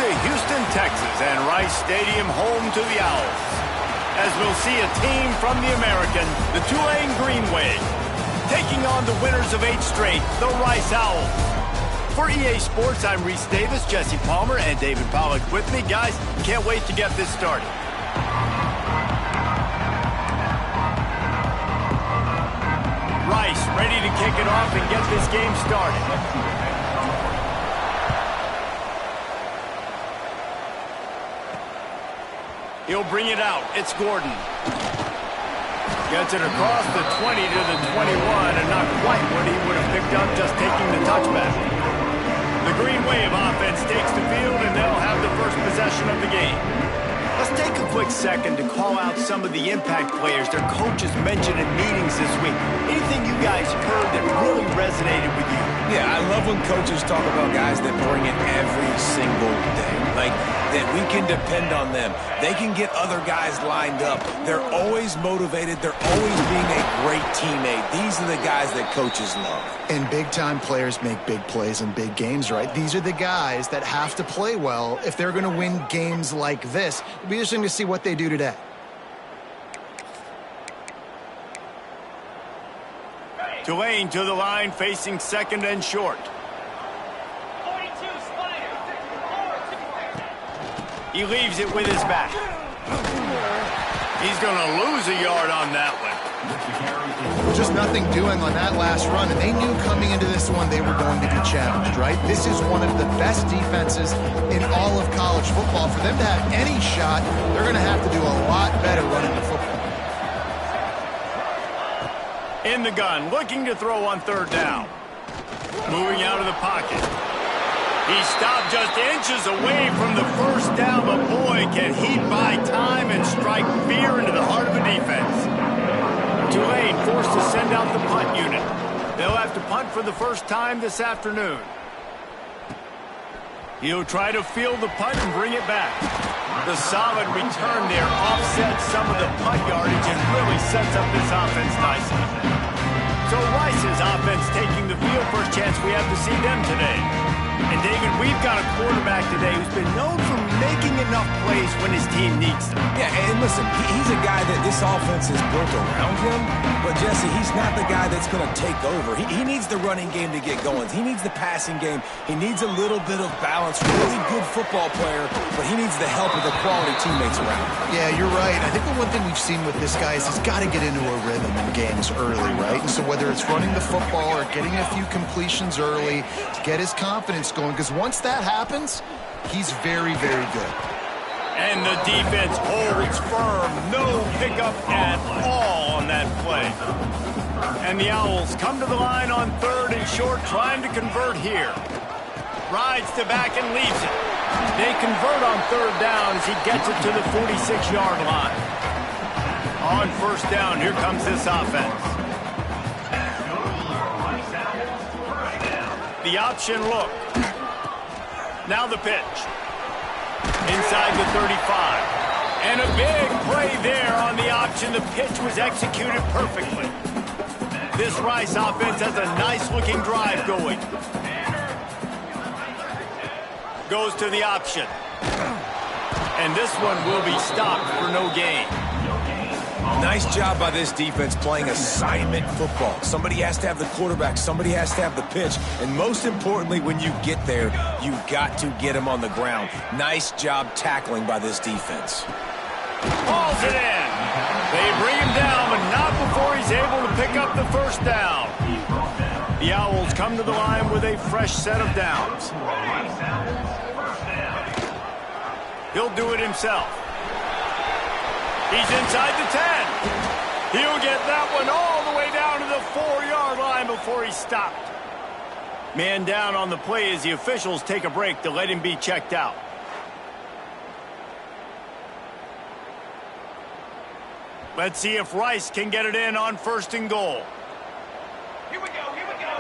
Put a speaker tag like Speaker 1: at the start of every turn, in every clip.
Speaker 1: to Houston, Texas, and Rice Stadium, home to the Owls. As we'll see a team from the American, the Tulane Green Wave, taking on the winners of 8 straight, the Rice Owls. For EA Sports, I'm Reese Davis, Jesse Palmer, and David Pollack with me. Guys, can't wait to get this started. Rice ready to kick it off and get this game started. He'll bring it out. It's Gordon. Gets it across the 20 to the 21, and not quite what he would have picked up just taking the touchback. The Green Wave offense takes the field, and they'll have the first possession of the game. Let's take a quick second to call out some of the impact players their coaches mentioned in meetings this week. Anything you guys heard that really resonated with you?
Speaker 2: Yeah, I love when coaches talk about guys that bring it every single day. Like, that we can depend on them. They can get other guys lined up. They're always motivated. They're always being a great teammate. These are the guys that coaches love.
Speaker 3: And big-time players make big plays in big games, right? These are the guys that have to play well if they're going to win games like this. It'll be interesting to see what they do today.
Speaker 1: Tulane to the line, facing second and short. He leaves it with his back. He's going to lose a yard on that one.
Speaker 3: Just nothing doing on that last run, and they knew coming into this one they were going to be challenged, right? This is one of the best defenses in all of college football. For them to have any shot, they're going to have to do a lot better running the football.
Speaker 1: In the gun, looking to throw on third down. Moving out of the pocket. He stopped just inches away from the first down, but boy, can he buy time and strike fear into the heart of a defense. Tulane forced to send out the punt unit. They'll have to punt for the first time this afternoon. He'll try to field the punt and bring it back. The solid return there offsets some of the punt yardage and really sets up this offense nicely. So Rice's offense taking the field. First chance we have to see them today. And David, we've got a quarterback today who's been known for making enough plays when his team needs them.
Speaker 2: Yeah, and listen, he's a guy that this offense is built around him. But, Jesse, he's not the guy that's going to take over. He needs the running game to get going. He needs the passing game. He needs a little bit of balance. Really good football player, but he needs the help of the quality teammates around him.
Speaker 3: Yeah, you're right. I think the one thing we've seen with this guy is he's got to get into a rhythm in games early, right? And so whether it's running the football or getting a few completions early to get his confidence going, because once that happens, he's very, very good.
Speaker 1: And the defense holds firm. No pickup at all on that play. And the Owls come to the line on third and short, trying to convert here. Rides to back and leaves it. They convert on third down as he gets it to the 46-yard line. On first down, here comes this offense. The option look. Now the pitch. Inside the 35. And a big play there on the option. The pitch was executed perfectly. This Rice offense has a nice-looking drive going. Goes to the option. And this one will be stopped for no gain.
Speaker 2: Nice job by this defense playing assignment football. Somebody has to have the quarterback. Somebody has to have the pitch. And most importantly, when you get there, you got to get him on the ground. Nice job tackling by this defense.
Speaker 1: Hauls it in. They bring him down, but not before he's able to pick up the first down. The Owls come to the line with a fresh set of downs. He'll do it himself. He's inside the 10. He'll get that one all the way down to the 4-yard line before he's stopped. Man down on the play as the officials take a break to let him be checked out. Let's see if Rice can get it in on first and goal.
Speaker 4: Here we go, here we go.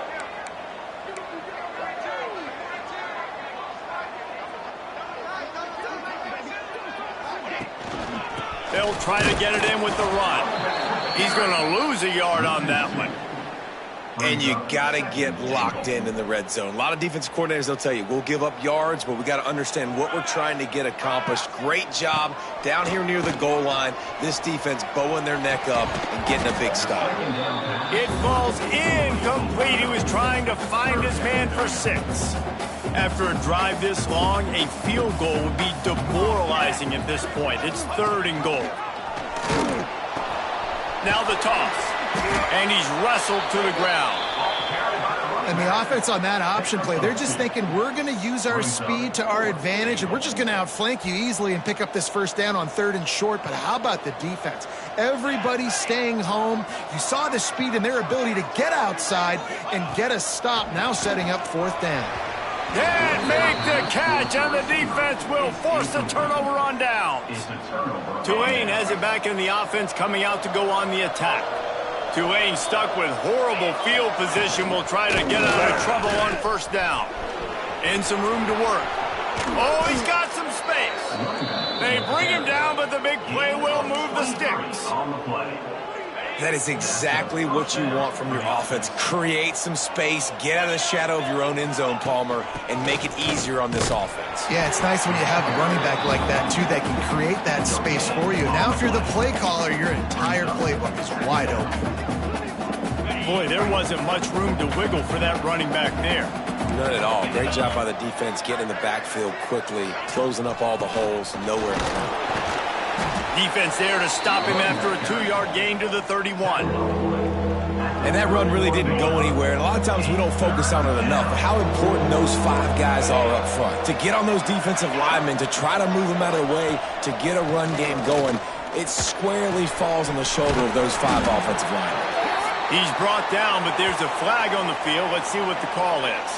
Speaker 1: They'll try to get it in with the run. He's going to lose a yard on that one.
Speaker 2: And you got to get locked in the red zone. A lot of defensive coordinators, they'll tell you, we'll give up yards, but we got to understand what we're trying to get accomplished. Great job down here near the goal line. This defense bowing their neck up and getting a big stop.
Speaker 1: It falls incomplete. He was trying to find his man for 6. After a drive this long, a field goal would be demoralizing at this point. It's 3rd and goal. Now the toss. And he's wrestled to the ground.
Speaker 3: And the offense on that option play, they're just thinking we're going to use our speed to our advantage, and we're just going to outflank you easily and pick up this 1st down on 3rd and short. But how about the defense? Everybody's staying home. You saw the speed and their ability to get outside and get a stop, now setting up 4th down.
Speaker 1: Can't make the catch, and the defense will force the turnover on downs. Tulane has it back in the offense, coming out to go on the attack. Tulane, stuck with horrible field position, will try to get out of trouble on 1st down. And some room to work. Oh, he's got some space. They bring him down, but the big play will move the sticks.
Speaker 2: That is exactly what you want from your offense. Create some space, get out of the shadow of your own end zone, Palmer, and make it easier on this offense.
Speaker 3: Yeah, it's nice when you have a running back like that, too, that can create that space for you. Now, if you're the play caller, your entire playbook is wide open.
Speaker 1: Boy, there wasn't much room to wiggle for that running back there.
Speaker 2: None at all. Great job by the defense getting in the backfield quickly, closing up all the holes, nowhere to run.
Speaker 1: Defense there to stop him after a 2-yard gain to the 31.
Speaker 2: And that run really didn't go anywhere. And a lot of times we don't focus on it enough. But how important those 5 guys are up front. To get on those defensive linemen, to try to move them out of the way, to get a run game going, it squarely falls on the shoulder of those 5 offensive linemen.
Speaker 1: He's brought down, but there's a flag on the field. Let's see what the call is.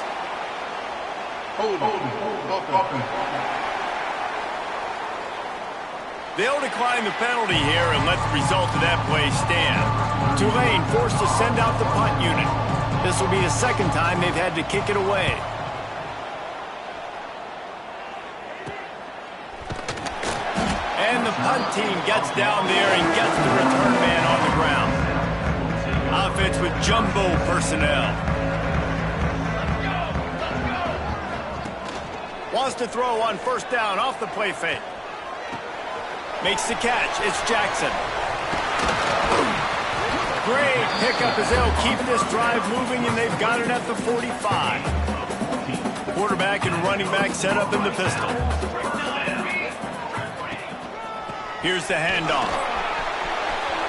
Speaker 1: They'll decline the penalty here and let the result of that play stand. Tulane forced to send out the punt unit. This will be the 2nd time they've had to kick it away. And the punt team gets down there and gets the return man on the ground. Offense with jumbo personnel. Wants to throw on 1st down off the play fake. Makes the catch. It's Jackson. Great pickup as they'll keep this drive moving, and they've got it at the 45. Quarterback and running back set up in the pistol. Here's the handoff.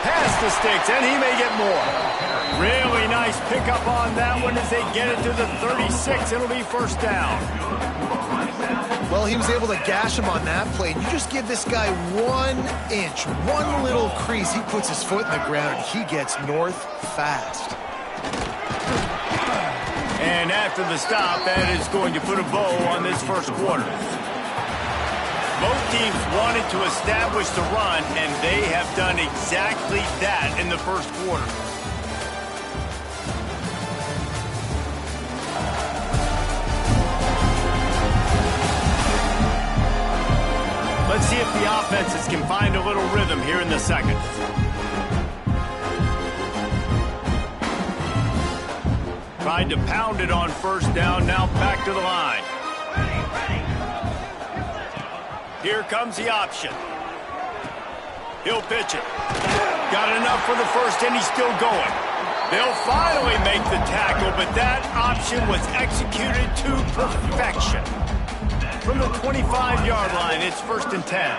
Speaker 1: Past the sticks, and he may get more. Really nice pickup on that one as they get it to the 36. It'll be 1st down.
Speaker 3: Well, he was able to gash him on that play. You just give this guy 1 inch, one little crease. He puts his foot in the ground, and he gets north fast.
Speaker 1: And after the stop, that is going to put a bow on this 1st quarter. Both teams wanted to establish the run, and they have done exactly that in the 1st quarter. Let's see if the offenses can find a little rhythm here in the 2nd. Tried to pound it on 1st down, now back to the line. Here comes the option. He'll pitch it. Got enough for the 1st, and he's still going. They'll finally make the tackle, but that option was executed to perfection. From the 25-yard line, it's 1st and 10.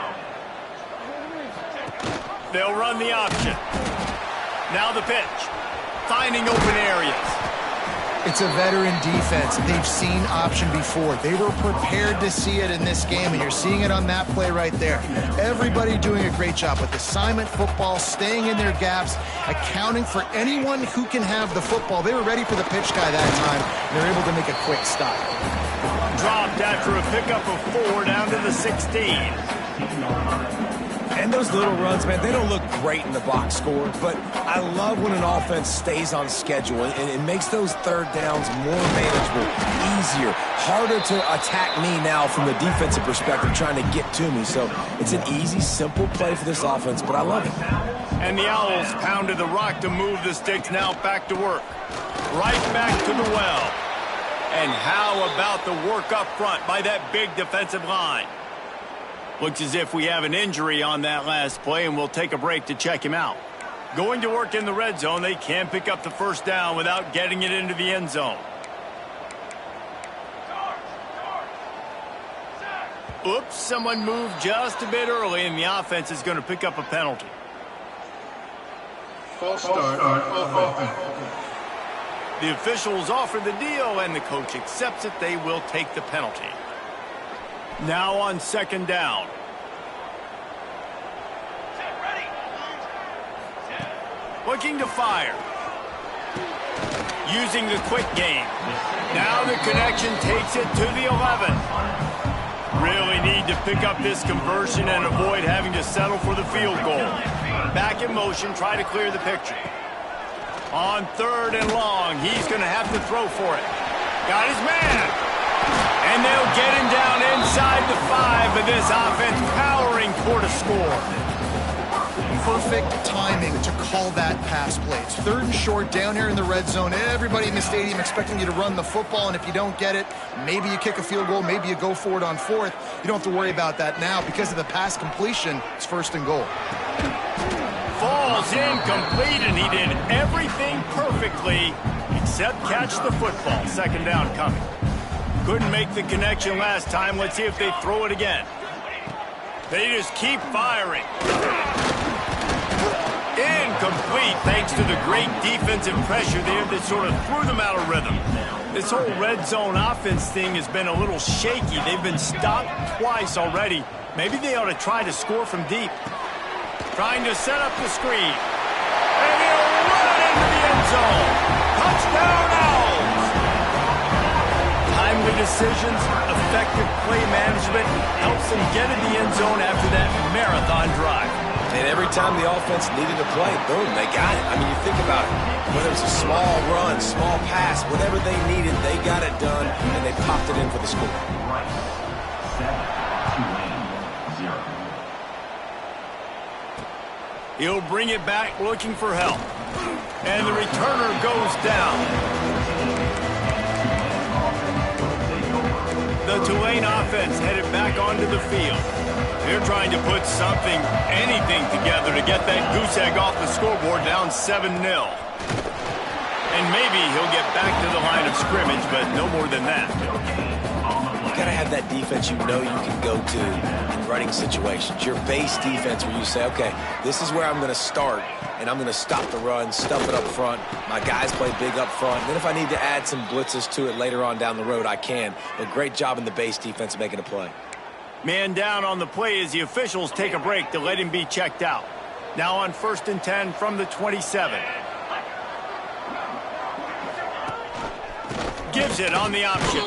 Speaker 1: They'll run the option. Now the pitch. Finding open areas.
Speaker 3: It's a veteran defense. They've seen option before. They were prepared to see it in this game, and you're seeing it on that play right there. Everybody doing a great job with assignment football, staying in their gaps, accounting for anyone who can have the football. They were ready for the pitch guy that time, and they're able to make a quick stop.
Speaker 1: Dropped after a pickup of 4 down to the 16.
Speaker 2: And those little runs, man, they don't look great in the box score, but I love when an offense stays on schedule, and it makes those 3rd downs more manageable, easier, harder to attack me now from the defensive perspective trying to get to me. So it's an easy, simple play for this offense, but I love it.
Speaker 1: And the Owls pounded the rock to move the sticks, now back to work. Right back to the well. And how about the work up front by that big defensive line? Looks as if we have an injury on that last play, and we'll take a break to check him out. Going to work in the red zone, they can pick up the first down without getting it into the end zone. Oops, someone moved just a bit early, and the offense is going to pick up a penalty.
Speaker 5: False start.
Speaker 1: The officials offer the deal, and the coach accepts it. They will take the penalty. Now on second down. Looking to fire. Using the quick game. Now the connection takes it to the 11. Really need to pick up this conversion and avoid having to settle for the field goal. Back in motion, try to clear the picture. On third and long, he's going to have to throw for it. Got his man. And they'll get him down inside the 5, but this offense powering toward a score.
Speaker 3: Perfect timing to call that pass play. It's third and short down here in the red zone. Everybody in the stadium expecting you to run the football, and if you don't get it, maybe you kick a field goal, maybe you go for it on fourth. You don't have to worry about that now. Because of the pass completion, it's first and goal.
Speaker 1: Falls incomplete, and he did everything perfectly except catch the football. Second down coming. Couldn't make the connection last time. Let's see if they throw it again. They just keep firing. Incomplete thanks to the great defensive pressure there that sort of threw them out of rhythm. This whole red zone offense thing has been a little shaky. They've been stopped twice already. Maybe they ought to try to score from deep. Trying to set up the screen. And he'll run it into the end zone. Touchdown Owls! Timely decisions, effective play management helps them get in the end zone after that marathon drive.
Speaker 2: And every time the offense needed a play, boom, they got it. I mean, you think about it. Whether it's a small run, small pass, whatever they needed, they got it done, and they popped it in for the score.
Speaker 1: He'll bring it back looking for help. And the returner goes down. The Tulane offense headed back onto the field. They're trying to put something, anything together to get that goose egg off the scoreboard down 7-0. And maybe he'll get back to the line of scrimmage, but no more than that.
Speaker 2: You got to have that defense you know you can go to in running situations. Your base defense where you say, okay, this is where I'm going to start, and I'm going to stop the run, stuff it up front. My guys play big up front. And then if I need to add some blitzes to it later on down the road, I can. But great job in the base defense making a play.
Speaker 1: Man down on the play as the officials take a break to let him be checked out. Now on 1st and 10 from the 27. Gives it on the option.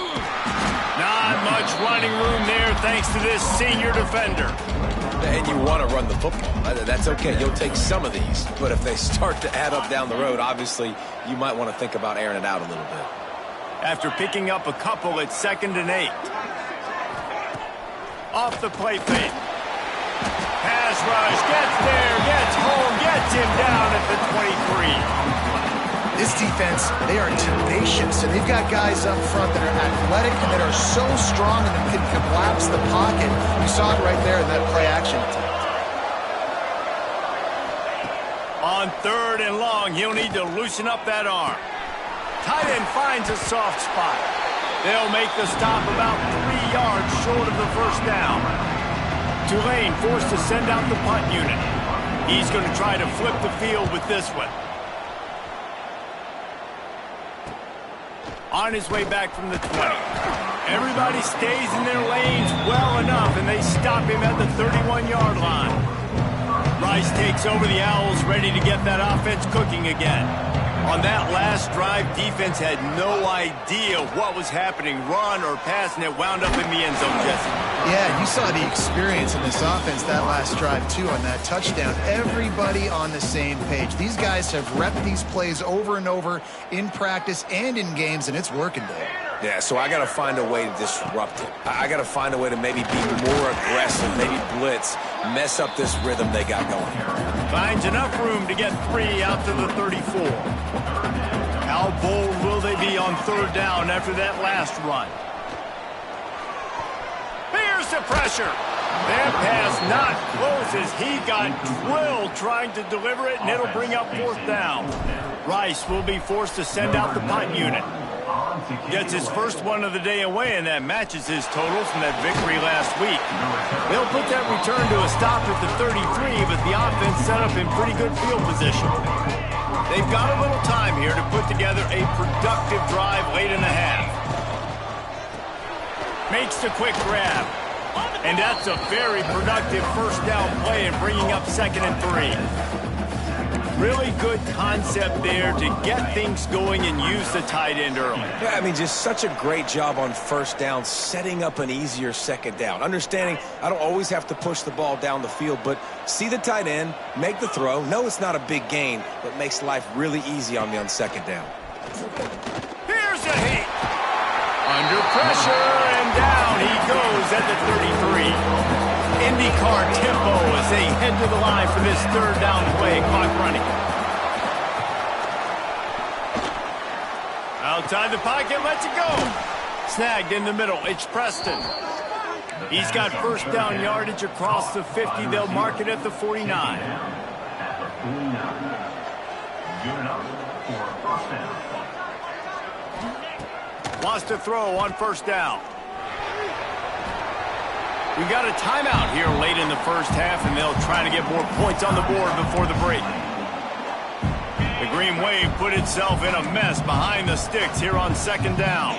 Speaker 1: Not much running room there thanks to this senior defender.
Speaker 2: And you want to run the football. That's okay. You'll take some of these. But if they start to add up down the road, obviously you might want to think about airing it out a little bit.
Speaker 1: After picking up a couple at 2nd and 8. Off the play fake. Pass rush, gets there, gets home, gets him down at the 23.
Speaker 3: This defense, they are tenacious, and they've got guys up front that are athletic and that are so strong and that can collapse the pocket. You saw it right there in that play action attempt.
Speaker 1: On 3rd and long, he'll need to loosen up that arm. Tight end finds a soft spot. They'll make the stop about 3 yards short of the first down. Tulane forced to send out the punt unit. He's going to try to flip the field with this one. On his way back from the 20. Everybody stays in their lanes well enough, and they stop him at the 31-yard line. Rice takes over the Owls, ready to get that offense cooking again. On that last drive, defense had no idea what was happening, run or pass, and it wound up in the end zone, Jesse.
Speaker 3: Yeah, you saw the experience in this offense that last drive, too, on that touchdown. Everybody on the same page. These guys have repped these plays over and over in practice and in games, and it's working, Dave.
Speaker 2: Yeah, so I got to find a way to disrupt it. I got to find a way to maybe be more aggressive, maybe blitz, mess up this rhythm they got going here.
Speaker 1: Finds enough room to get 3 out to the 34. How bold will they be on third down after that last run? Here's the pressure. That pass not close as he got drilled trying to deliver it, and it'll bring up fourth down. Rice will be forced to send out the punt unit. Gets his first one of the day away, and that matches his total from that victory last week. They'll put that return to a stop at the 33, but the offense set up in pretty good field position. They've got a little time here to put together a productive drive late in the half. Makes the quick grab. And that's a very productive first down play and bringing up 2nd and 3. Really good concept there to get things going and use the tight end early.
Speaker 2: Yeah, I mean, just such a great job on first down, setting up an easier second down. Understanding I don't always have to push the ball down the field, but see the tight end, make the throw. No, it's not a big gain, but makes life really easy on me on second down.
Speaker 1: Here's a heat. Under pressure, and down he goes at the 33. IndyCar tempo as they head to the line for this third down play. Clock running. Outside the pocket, lets it go. Snagged in the middle. It's Preston. He's got first down yardage across the 50. They'll mark it at the 49. Wants to throw on first down. We got a timeout here late in the first half, and they'll try to get more points on the board before the break. The Green Wave put itself in a mess behind the sticks here on second down.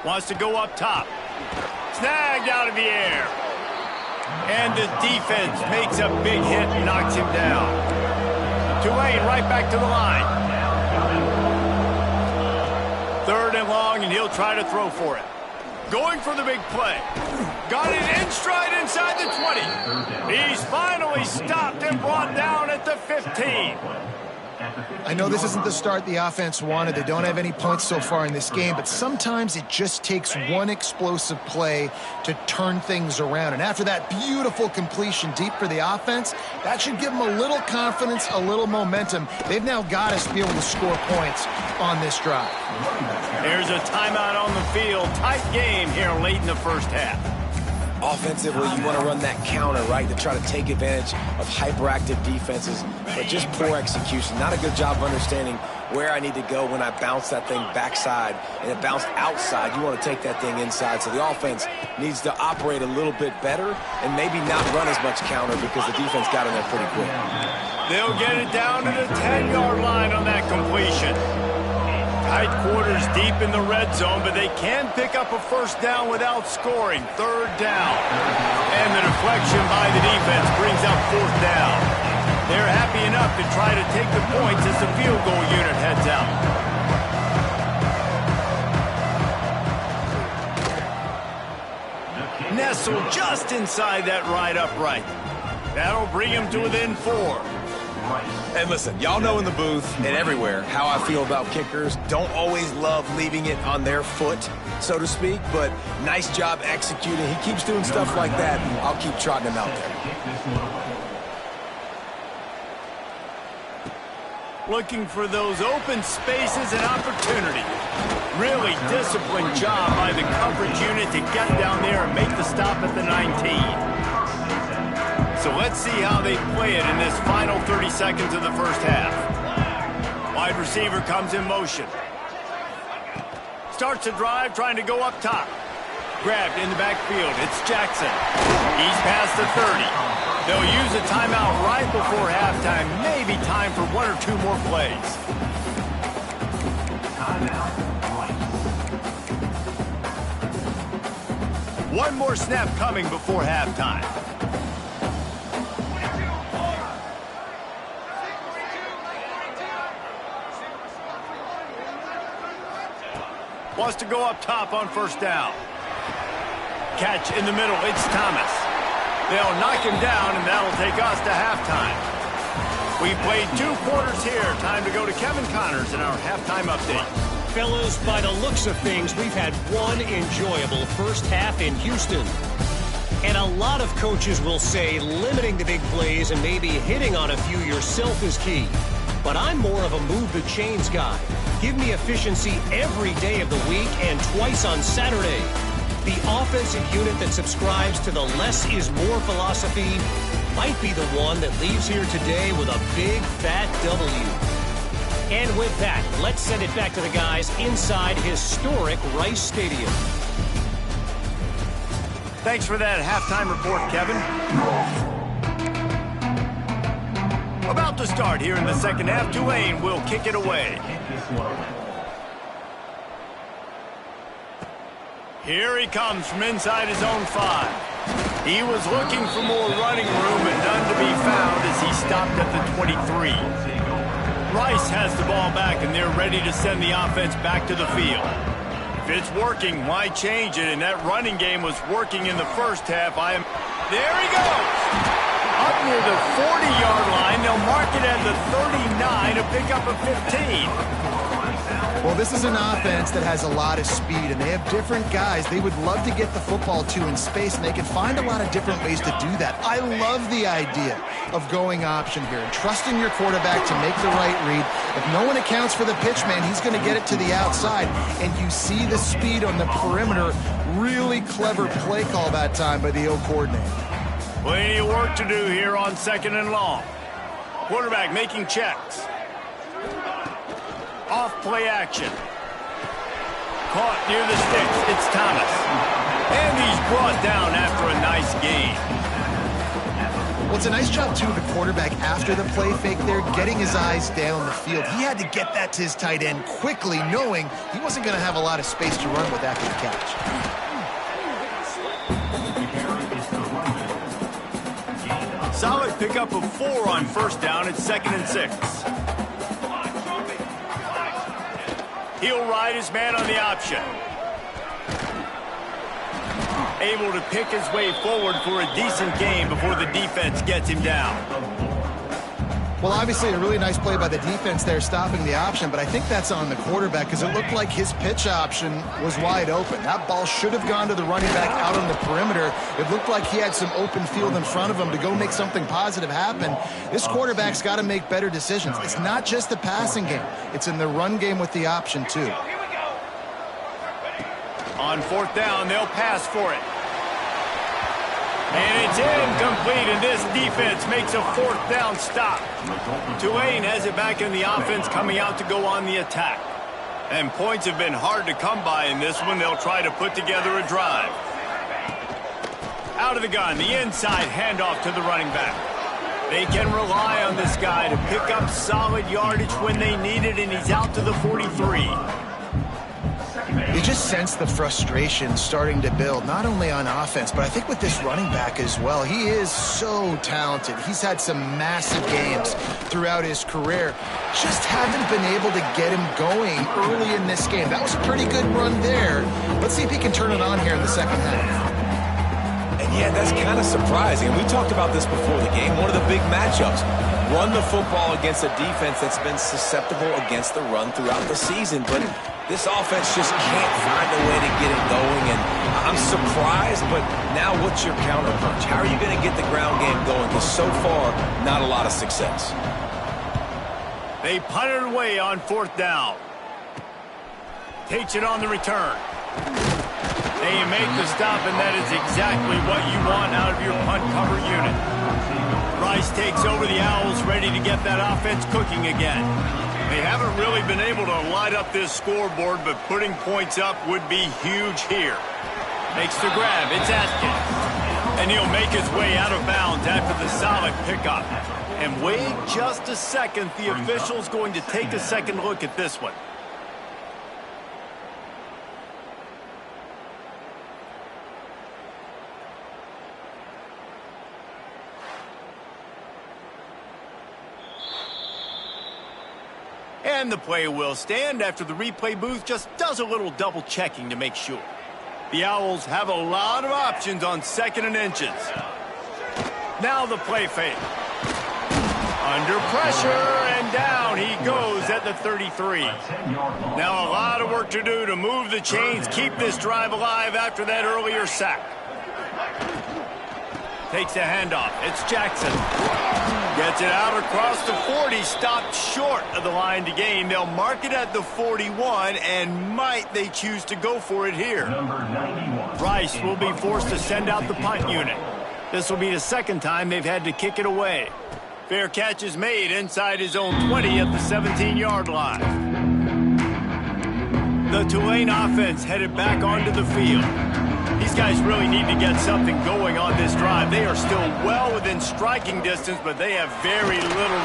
Speaker 1: Wants to go up top. Snagged out of the air. And the defense makes a big hit and knocks him down. Tulane right back to the line. 3rd and long, and he'll try to throw for it. Going for the big play. Got it in stride inside the 20. He's finally stopped and brought down at the 15.
Speaker 3: I know this isn't the start the offense wanted. They don't have any points so far in this game, but sometimes it just takes one explosive play to turn things around. And after that beautiful completion deep for the offense, that should give them a little confidence, a little momentum. They've now got us to be able to score points on this drive.
Speaker 1: There's a timeout on the field. Tight game here late in the first half.
Speaker 2: Offensively, you want to run that counter, right, to try to take advantage of hyperactive defenses, but just poor execution. Not a good job of understanding where I need to go when I bounce that thing backside and it bounced outside. You want to take that thing inside, so the offense needs to operate a little bit better and maybe not run as much counter because the defense got in there pretty quick.
Speaker 1: They'll get it down to the 10-yard line on that completion. Tight quarters deep in the red zone, but they can pick up a first down without scoring. 3rd down. And the deflection by the defense brings up 4th down. They're happy enough to try to take the points as the field goal unit heads out. Nestled just inside that right upright. That'll bring him to within 4.
Speaker 2: And listen, y'all know in the booth and everywhere how I feel about kickers. Don't always love leaving it on their foot, so to speak, but nice job executing. He keeps doing stuff like that. I'll keep trotting him out there.
Speaker 1: Looking for those open spaces and opportunity. Really disciplined job by the coverage unit to get down there and make the stop at the 19. So let's see how they play it in this final 30 seconds of the first half. Wide receiver comes in motion. Starts the drive, trying to go up top. Grabbed in the backfield. It's Jackson. He's past the 30. They'll use a timeout right before halftime. Maybe time for 1 or 2 more plays. One more snap coming before halftime. Wants to go up top on first down. Catch in the middle. It's Thomas. They'll knock him down, and that'll take us to halftime. We played 2 quarters here. Time to go to Kevin Connors in our halftime update.
Speaker 6: Fellas, by the looks of things, we've had one enjoyable first half in Houston. And a lot of coaches will say limiting the big plays and maybe hitting on a few yourself is key. but I'm more of a move the chains guy. Give me efficiency every day of the week and twice on Saturday. The offensive unit that subscribes to the less is more philosophy might be the one that leaves here today with a big fat W. And with that, let's send it back to the guys inside historic Rice Stadium.
Speaker 1: Thanks for that halftime report, Kevin. About to start here in the second half. Tulane will kick it away. Here he comes from inside his own 5. He was looking for more running room, but none to be found as he stopped at the 23. Rice has the ball back, and they're ready to send the offense back to the field. If it's working, why change it? And that running game was working in the first half. There he goes! Up near the 40-yard line. They'll mark it at the 39, a pickup of 15.
Speaker 3: Well, this is an offense that has a lot of speed, and they have different guys they would love to get the football to in space, and they can find a lot of different ways to do that. I love the idea of going option here and trusting your quarterback to make the right read. If no one accounts for the pitch man, he's going to get it to the outside, and you see the speed on the perimeter. Really clever play call that time by the O coordinator.
Speaker 1: Plenty of work to do here on 2nd and long. Quarterback making checks. Off play action. Caught near the sticks. It's Thomas. And he's brought down after a nice gain.
Speaker 3: Well, it's a nice job, too, of the quarterback after the play fake there, getting his eyes down the field. He had to get that to his tight end quickly, knowing he wasn't going to have a lot of space to run with after the catch.
Speaker 1: Solid pickup of 4 on first down. It's 2nd and 6. He'll ride his man on the option. Able to pick his way forward for a decent game before the defense gets him down.
Speaker 3: Well, obviously a really nice play by the defense there, stopping the option, but I think that's on the quarterback because it looked like his pitch option was wide open. That ball should have gone to the running back out on the perimeter. It looked like he had some open field in front of him to go make something positive happen. This quarterback's got to make better decisions. It's not just the passing game. It's in the run game with the option, too.
Speaker 1: On 4th down, they'll pass for it. And it's incomplete, and this defense makes a 4th down stop. Tulane has it back in the offense, coming out to go on the attack. And points have been hard to come by in this one. They'll try to put together a drive. Out of the gun, the inside handoff to the running back. They can rely on this guy to pick up solid yardage when they need it, and he's out to the 43.
Speaker 3: You just sense the frustration starting to build, not only on offense, but I think with this running back as well. He is so talented. He's had some massive games throughout his career. Just haven't been able to get him going early in this game. That was a pretty good run there. Let's see if he can turn it on here in the second half.
Speaker 2: And yeah, that's kind of surprising. We talked about this before the game. One of the big matchups. Run the football against a defense that's been susceptible against the run throughout the season. But this offense just can't find a way to get it going. And I'm surprised, but now what's your counterpunch? How are you going to get the ground game going? Because so far, not a lot of success.
Speaker 1: They punt it away on 4th down. Takes it on the return. They make the stop, and that is exactly what you want out of your punt cover unit. Rice takes over the Owls, ready to get that offense cooking again. They haven't really been able to light up this scoreboard, but putting points up would be huge here. Makes the grab. It's Atkins. And he'll make his way out of bounds after the solid pickup. And wait just a second. The official's going to take a second look at this one. And the play will stand after the replay booth just does a little double checking to make sure. The Owls have a lot of options on 2nd and inches. Now the play fake. Under pressure, and down he goes at the 33. Now a lot of work to do to move the chains, keep this drive alive after that earlier sack. Takes a handoff. It's Jackson. Gets it out across the 40. Stopped short of the line to gain. They'll mark it at the 41, and might they choose to go for it here. Rice will be forced to send out the punt unit. This will be the second time they've had to kick it away. Fair catch is made inside his own 20 at the 17-yard line. The Tulane offense headed back onto the field. These guys really need to get something going on this drive. They are still well within striking distance, but they have very little.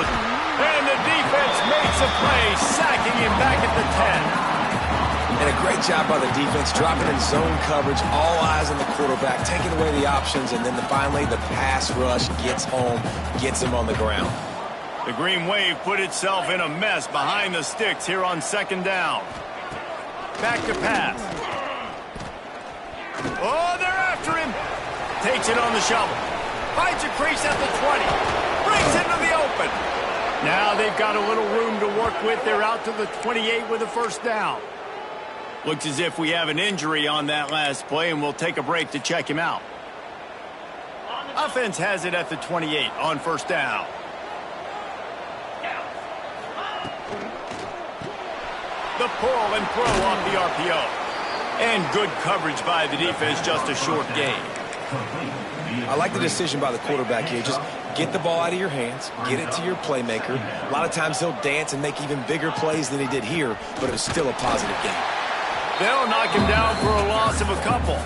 Speaker 1: And the defense makes a play, sacking him back at the 10.
Speaker 2: And a great job by the defense, dropping in zone coverage, all eyes on the quarterback, taking away the options, and then finally the pass rush gets home, gets him on the ground.
Speaker 1: The Green Wave put itself in a mess behind the sticks here on second down. Back to pass. Oh, they're after him. Takes it on the shovel. Finds a crease at the 20. Brings it to the open. Now they've got a little room to work with. They're out to the 28 with a first down. Looks as if we have an injury on that last play, and we'll take a break to check him out. Offense has it at the 28 on first down. The pull and throw off the RPO. And good coverage by the defense, just a short gain.
Speaker 2: I like the decision by the quarterback here. Just get the ball out of your hands, get it to your playmaker. A lot of times he'll dance and make even bigger plays than he did here, but it was still a positive game.
Speaker 1: They'll knock him down for a loss of a couple.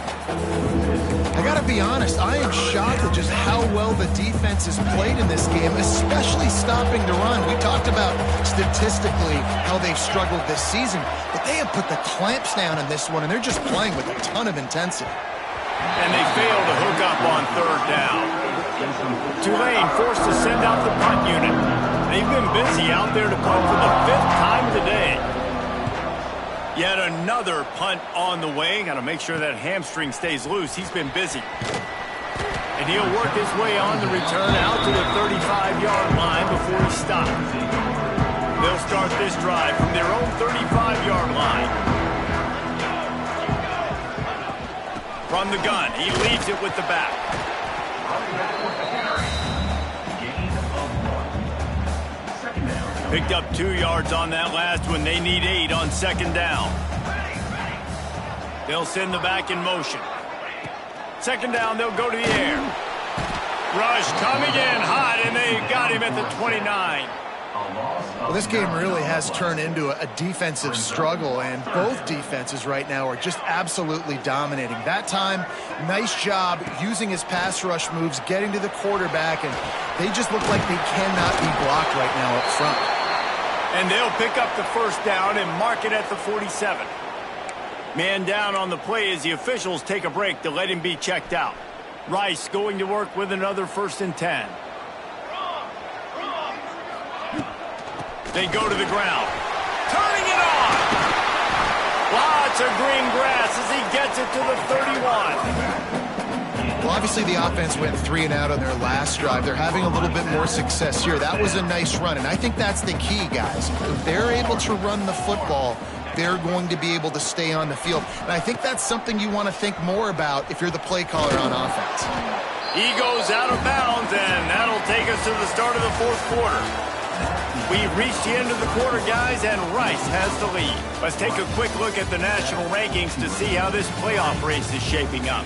Speaker 3: I got to be honest, I am shocked at just how well the defense has played in this game, especially stopping the run. We talked about statistically how they've struggled this season, but they have put the clamps down in this one, and they're just playing with a ton of intensity.
Speaker 1: And they fail to hook up on third down. Tulane forced to send out the punt unit. They've been busy out there to punt for the 5th time of the day. Yet another punt on the way. Got to make sure that hamstring stays loose. He's been busy. And he'll work his way on the return out to the 35-yard line before he stops. They'll start this drive from their own 35-yard line. From the gun, he leaves it with the back. Picked up 2 yards on that last one. They need 8 on second down. They'll send the back in motion. Second down, they'll go to the air. Rush coming in hot, and they got him at the 29.
Speaker 3: Well, this game really has turned into a defensive struggle, and both defenses right now are just absolutely dominating. That time, nice job using his pass rush moves, getting to the quarterback, and they just look like they cannot be blocked right now up front.
Speaker 1: And they'll pick up the first down and mark it at the 47. Man down on the play as the officials take a break to let him be checked out. Rice going to work with another 1st and 10. They go to the ground. Turning it on. Lots of green grass as he gets it to the 31.
Speaker 3: Well, obviously the offense went 3 and out on their last drive. They're having a little bit more success here. That was a nice run, and I think that's the key, guys. If they're able to run the football, they're going to be able to stay on the field. And I think that's something you want to think more about if you're the play caller on offense.
Speaker 1: He goes out of bounds, and that'll take us to the start of the 4th quarter. We've reached the end of the quarter, guys, and Rice has the lead. Let's take a quick look at the national rankings to see how this playoff race is shaping up.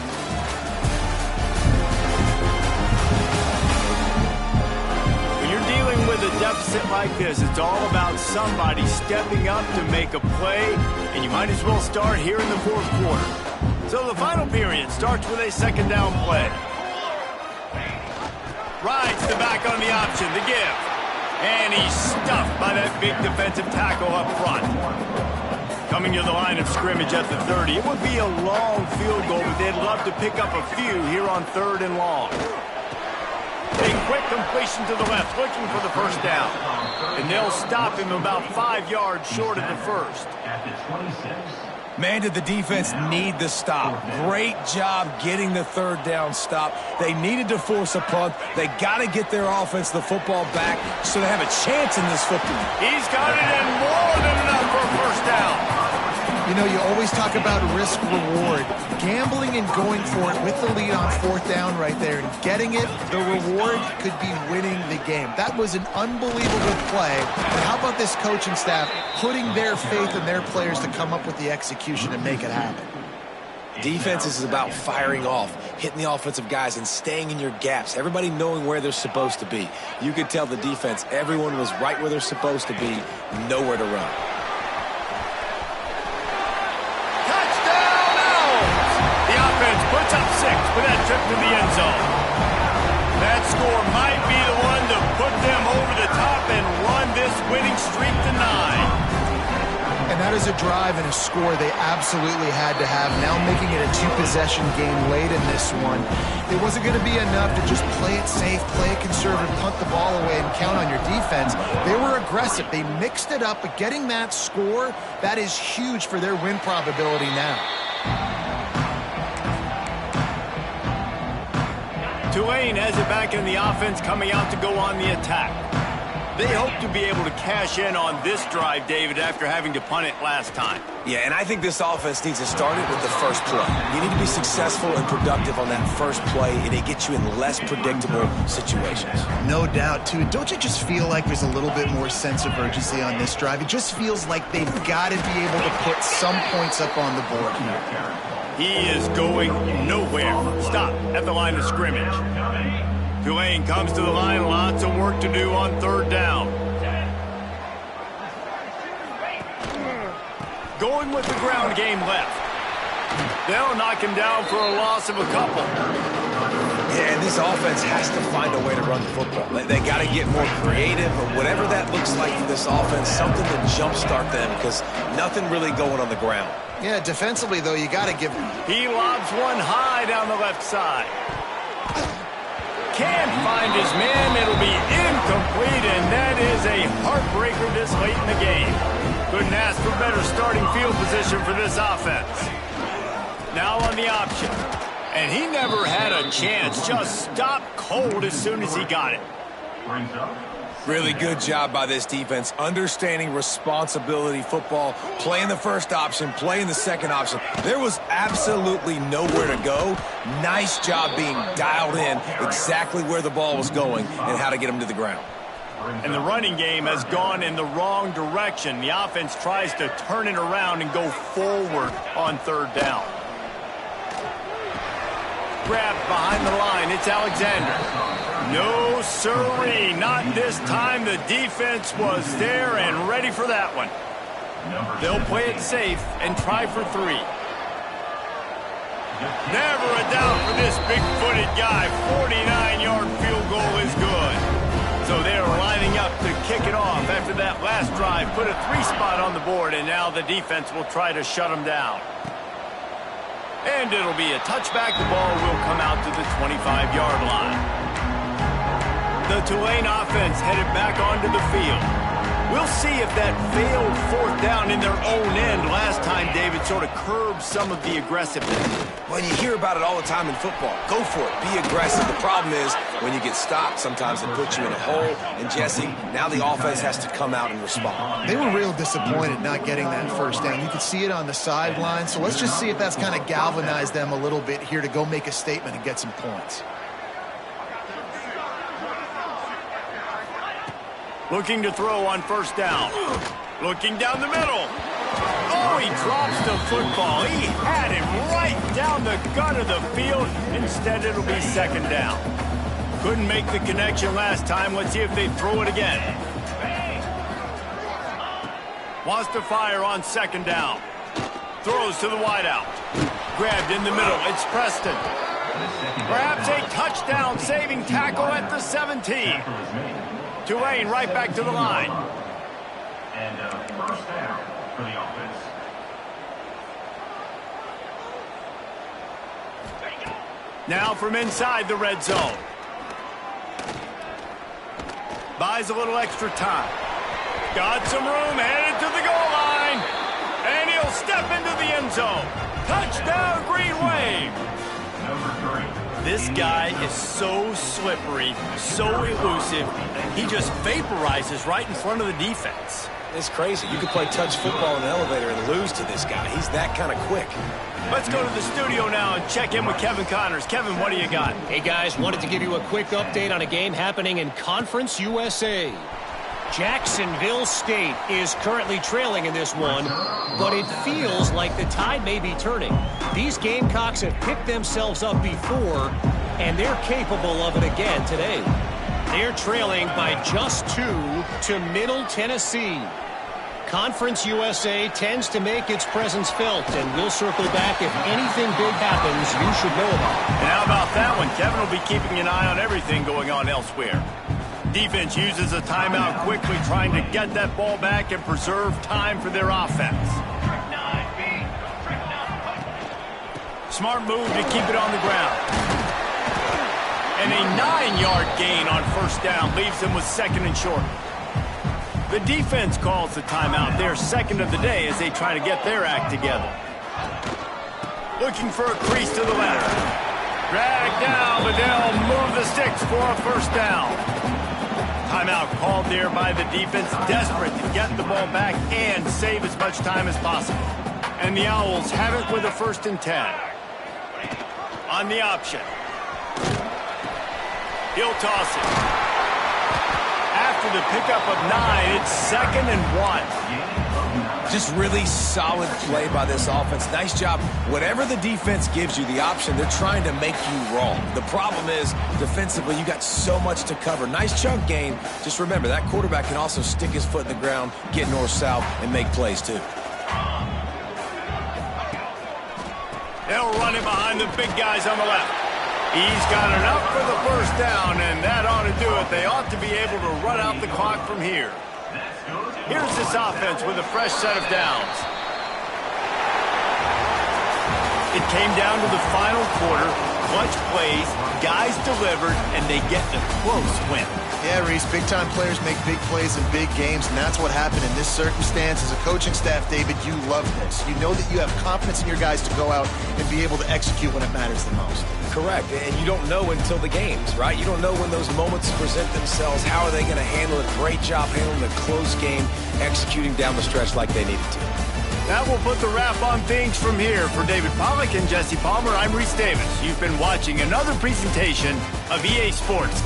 Speaker 1: When you're dealing with a deficit like this, it's all about somebody stepping up to make a play, and you might as well start here in the 4th quarter. So the final period starts with a second down play. Rides the back on the option, the give. And he's stuffed by that big defensive tackle up front. Coming to the line of scrimmage at the 30. It would be a long field goal, but they'd love to pick up a few here on 3rd and long. A quick completion to the left, looking for the first down. And they'll stop him about 5 yards short of the first.
Speaker 2: Man, did the defense need the stop. Great job getting the 3rd down stop. They needed to force a punt. They got to get their offense the football back so they have a chance in this football.
Speaker 1: He's got it in more than enough for a first down.
Speaker 3: You know, you always talk about risk-reward. Gambling and going for it with the lead on 4th down right there and getting it, the reward could be winning the game. That was an unbelievable play. And how about this coaching staff putting their faith in their players to come up with the execution and make it happen?
Speaker 2: Defense is about firing off, hitting the offensive guys, and staying in your gaps. Everybody knowing where they're supposed to be. You could tell the defense, everyone was right where they're supposed to be, nowhere to run.
Speaker 1: Puts up 6 with that trip to the end zone. That score might be the one to put them over the top and run this winning streak to 9.
Speaker 3: And that is a drive and a score they absolutely had to have. Now making it a 2-possession game late in this one. It wasn't going to be enough to just play it safe, play it conservative, punt the ball away, and count on your defense. They were aggressive. They mixed it up, but getting that score, that is huge for their win probability now.
Speaker 1: Tulane has it back in the offense, coming out to go on the attack. They hope to be able to cash in on this drive, David, after having to punt it last time.
Speaker 2: Yeah, and I think this offense needs to start it with the first play. You need to be successful and productive on that first play, and it gets you in less predictable situations.
Speaker 3: No doubt, too. Don't you just feel like there's a little bit more sense of urgency on this drive? It just feels like they've got to be able to put some points up on the board.
Speaker 1: He is going nowhere. Stop at the line of scrimmage. Tulane comes to the line. Lots of work to do on 3rd down. Going with the ground game left. They'll knock him down for a loss of a couple.
Speaker 2: Yeah, and this offense has to find a way to run the football. They got to get more creative, or whatever that looks like for this offense, something to jumpstart them, because nothing really going on the ground.
Speaker 3: Yeah, defensively, though, you got to give him.
Speaker 1: He lobs one high down the left side. Can't find his man. It'll be incomplete, and that is a heartbreaker this late in the game. Couldn't ask for better starting field position for this offense. Now on the option. And he never had a chance. Just stopped cold as soon as he got it.
Speaker 2: Really good job by this defense, understanding responsibility football, playing the first option, playing the second option. There was absolutely nowhere to go. Nice job being dialed in exactly where the ball was going and how to get him to the ground.
Speaker 1: And the running game has gone in the wrong direction. The offense tries to turn it around and go forward on 3rd down. Grabbed behind the line. It's Alexander. No, sirree, not this time. The defense was there and ready for that one. They'll play it safe and try for 3. Never a doubt for this big-footed guy. 49-yard field goal is good. So they're lining up to kick it off after that last drive. Put a 3 spot on the board, and now the defense will try to shut them down. And it'll be a touchback. The ball will come out to the 25-yard line. The Tulane offense headed back onto the field. We'll see if that failed 4th down in their own end last time, David, sort of curbed some of the aggressiveness.
Speaker 2: Well, you hear about it all the time in football. Go for it. Be aggressive. The problem is when you get stopped, sometimes it puts you in a hole. And, Jesse, now the offense has to come out and respond.
Speaker 3: They were real disappointed not getting that 1st down. You could see it on the sideline. So let's just see if that's kind of galvanized them a little bit here to go make a statement and get some points.
Speaker 1: Looking to throw on 1st down. Looking down the middle. Oh, he drops the football. He had him right down the gut of the field. Instead, it'll be 2nd down. Couldn't make the connection last time. Let's see if they throw it again. Wants to fire on 2nd down. Throws to the wideout. Grabbed in the middle. It's Preston. Perhaps a touchdown-saving tackle at the 17. Tulane right back to the line.
Speaker 5: And 1st down for the offense.
Speaker 1: Now from inside the red zone. Buys a little extra time. Got some room, headed to the goal line. And he'll step into the end zone. Touchdown, Green Wave.
Speaker 5: Number 3.
Speaker 1: This guy is so slippery, so elusive. He just vaporizes right in front of the defense.
Speaker 2: It's crazy. You could play touch football in an elevator and lose to this guy. He's that kind of quick.
Speaker 1: Let's go to the studio now and check in with Kevin Connors. Kevin, what do you got?
Speaker 6: Hey, guys, wanted to give you a quick update on a game happening in Conference USA. Jacksonville State is currently trailing in this one, but it feels like the tide may be turning. These Gamecocks have picked themselves up before, and they're capable of it again today. They're trailing by just 2 to Middle Tennessee. Conference USA tends to make its presence felt, and we'll circle back if anything big happens you should know about.
Speaker 1: And how about that one? Kevin will be keeping an eye on everything going on elsewhere. Defense uses a timeout quickly, trying to get that ball back and preserve time for their offense. Smart move to keep it on the ground. And a 9-yard gain on first down leaves them with 2nd and short. The defense calls the timeout, their 2nd of the day, as they try to get their act together. Looking for a crease to the left. Drag down, but they'll move the sticks for a first down. Timeout called there by the defense, desperate to get the ball back and save as much time as possible. And the Owls have it with a 1st and 10. On the option. He'll toss it. After the pickup of 9, it's 2nd and 1.
Speaker 2: Just really solid play by this offense. Nice job. Whatever the defense gives you the option, they're trying to make you wrong. The problem is, defensively, you got so much to cover. Nice chunk gain. Just remember, that quarterback can also stick his foot in the ground, get north-south, and make plays, too.
Speaker 1: They'll run it behind the big guys on the left. He's got enough for the first down, and that ought to do it. They ought to be able to run out the clock from here. Here's this offense with a fresh set of downs. It came down to the final quarter. Clutch plays, guys delivered, and they get a close win.
Speaker 3: Yeah, Reese, big-time players make big plays in big games, and that's what happened in this circumstance. As a coaching staff, David, you love this. You know that you have confidence in your guys to go out and be able to execute when it matters the most.
Speaker 2: Correct, and you don't know until the games, right? You don't know when those moments present themselves. How are they going to handle it? Great job handling a close game, executing down the stretch like they needed to.
Speaker 1: That will put the wrap on things from here. For David Pollack and Jesse Palmer, I'm Reese Davis. You've been watching another presentation of EA Sports.